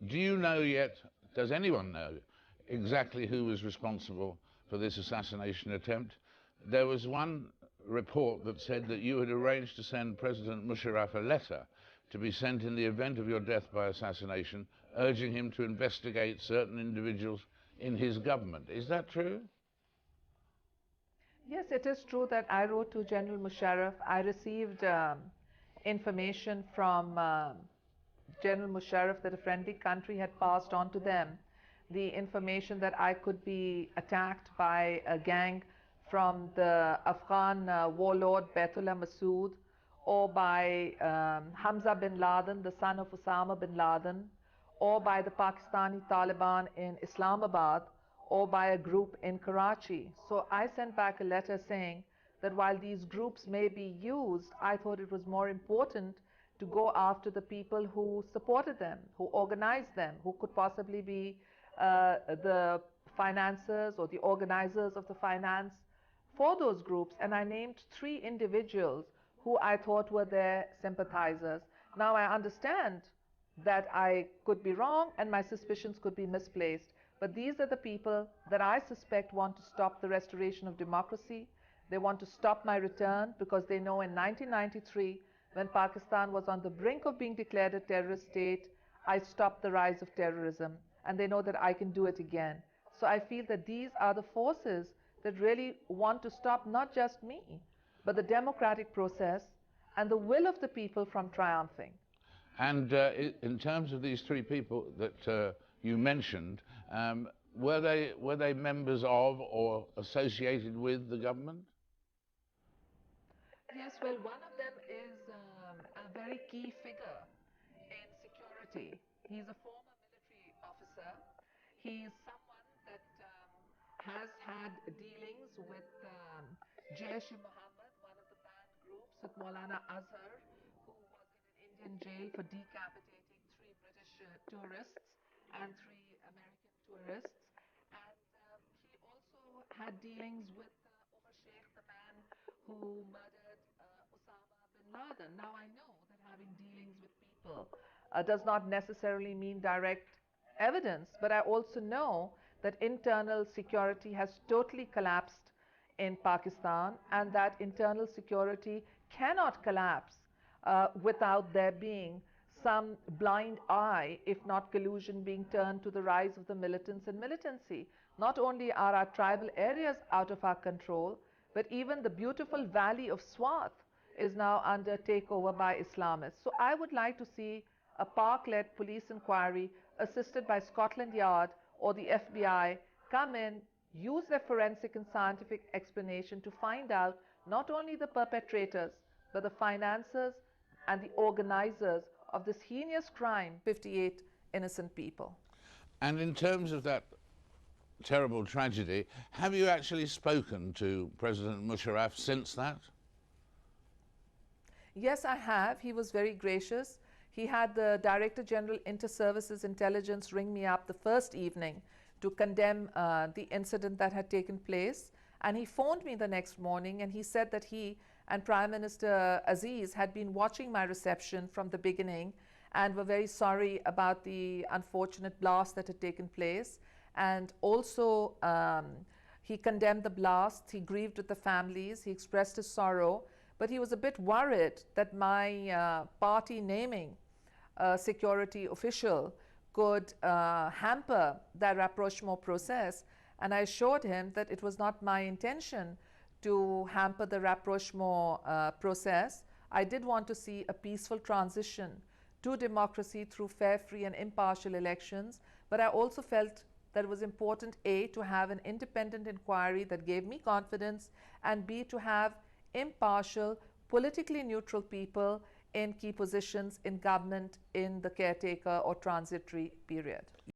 Do you know yet, does anyone know exactly who was responsible for this assassination attempt? There was one report that said that you had arranged to send President Musharraf a letter to be sent in the event of your death by assassination, urging him to investigate certain individuals in his government. Is that true? Yes, it is true that I wrote to General Musharraf. I received information from General Musharraf that a friendly country had passed on to them the information that I could be attacked by a gang from the Afghan warlord Baitullah Masood, or by Hamza bin Laden, the son of Osama bin Laden, or by the Pakistani Taliban in Islamabad, or by a group in Karachi. So I sent back a letter saying that while these groups may be used, I thought it was more important to go after the people who supported them, who organized them, who could possibly be the financiers or the organizers of the finance for those groups. And I named 3 individuals who I thought were their sympathizers. Now I understand that I could be wrong and my suspicions could be misplaced. But these are the people that I suspect want to stop the restoration of democracy. They want to stop my return because they know in 1993, when Pakistan was on the brink of being declared a terrorist state, I stopped the rise of terrorism, and they know that I can do it again. So I feel that these are the forces that really want to stop not just me, but the democratic process and the will of the people from triumphing. And in terms of these 3 people that you mentioned, were they members of or associated with the government? Yes, well, one of them is a very key figure in security. He's a former military officer. He's someone that has had dealings with Jaish-e-Mohammed, one of the banned groups, with Maulana Azhar, who was in an Indian jail for decapitating 3 British tourists and 3 American tourists. And he also had dealings with Umar Sheikh, the man who murdered Osama bin Laden. Now I know that having dealings with people does not necessarily mean direct evidence, but I also know that internal security has totally collapsed in Pakistan, and that internal security cannot collapse without there being some blind eye, if not collusion, being turned to the rise of the militants and militancy. Not only are our tribal areas out of our control, but even the beautiful valley of Swat is now under takeover by Islamists. So I would like to see a Pak-led police inquiry assisted by Scotland Yard or the FBI come in, use their forensic and scientific explanation to find out not only the perpetrators, but the financiers and the organizers of this heinous crime, 58 innocent people. And in terms of that terrible tragedy, have you actually spoken to President Musharraf since that? Yes, I have. He was very gracious. He had the Director General Inter-Services Intelligence ring me up the first evening to condemn the incident that had taken place. And he phoned me the next morning and he said that he and Prime Minister Aziz had been watching my reception from the beginning and were very sorry about the unfortunate blast that had taken place. And also, he condemned the blast, he grieved with the families, he expressed his sorrow, but he was a bit worried that my party naming a security official could hamper that rapprochement process. And I assured him that it was not my intention to hamper the rapprochement process. I did want to see a peaceful transition to democracy through fair, free, and impartial elections, but I also felt that it was important, A, to have an independent inquiry that gave me confidence, and B, to have impartial, politically neutral people in key positions in government in the caretaker or transitory period.